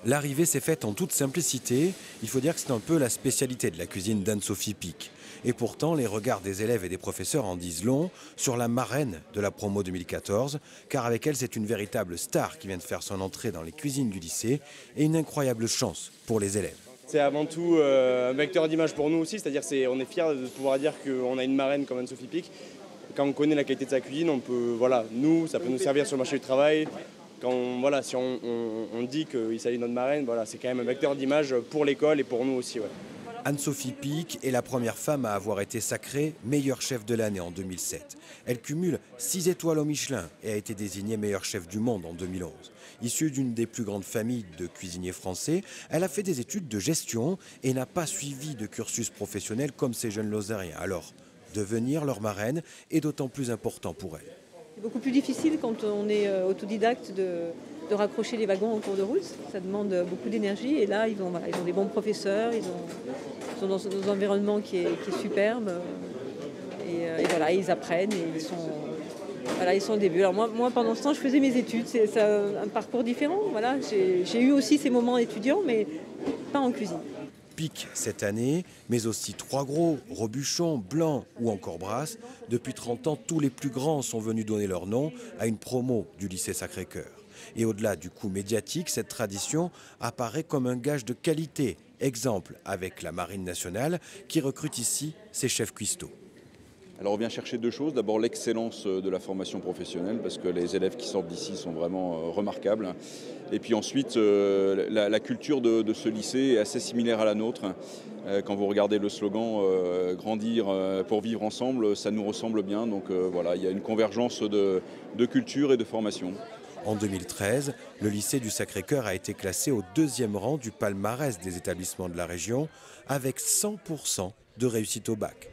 L'arrivée s'est faite en toute simplicité. Il faut dire que c'est un peu la spécialité de la cuisine d'Anne-Sophie Pic. Et pourtant, les regards des élèves et des professeurs en disent long sur la marraine de la promo 2014, car avec elle, c'est une véritable star qui vient de faire son entrée dans les cuisines du lycée et une incroyable chance pour les élèves. C'est avant tout un vecteur d'image pour nous aussi, c'est-à-dire on est fiers de pouvoir dire qu'on a une marraine comme Anne-Sophie Pic. Quand on connaît la qualité de sa cuisine, on peut, voilà, ça peut nous servir sur le marché du travail. Si on dit qu'il s'agit de notre marraine, voilà, c'est quand même un vecteur d'image pour l'école et pour nous aussi. Ouais. Anne-Sophie Pic est la première femme à avoir été sacrée meilleure chef de l'année en 2007. Elle cumule 6 étoiles au Michelin et a été désignée meilleure chef du monde en 2011. Issue d'une des plus grandes familles de cuisiniers français, elle a fait des études de gestion et n'a pas suivi de cursus professionnel comme ces jeunes Lozériens. Alors, devenir leur marraine est d'autant plus important pour elle. C'est beaucoup plus difficile quand on est autodidacte de raccrocher les wagons en cours de route. Ça demande beaucoup d'énergie et là, ils ont des bons professeurs, ils sont dans un environnement qui est superbe et voilà, ils apprennent et ils sont au début. Alors moi, pendant ce temps, je faisais mes études. C'est un parcours différent. Voilà, j'ai eu aussi ces moments étudiants, mais pas en cuisine. Pic cette année, mais aussi Trois Gros, Robuchon, Blanc ou encore Brasse. Depuis 30 ans, tous les plus grands sont venus donner leur nom à une promo du lycée Sacré-Cœur. Et au-delà du coût médiatique, cette tradition apparaît comme un gage de qualité. Exemple avec la Marine nationale qui recrute ici ses chefs cuistots. Alors on vient chercher deux choses. D'abord l'excellence de la formation professionnelle parce que les élèves qui sortent d'ici sont vraiment remarquables. Et puis ensuite la culture de ce lycée est assez similaire à la nôtre. Quand vous regardez le slogan « Grandir pour vivre ensemble », ça nous ressemble bien. Donc voilà, il y a une convergence de culture et de formation. En 2013, le lycée du Sacré-Cœur a été classé au 2e rang du palmarès des établissements de la région avec 100% de réussite au bac.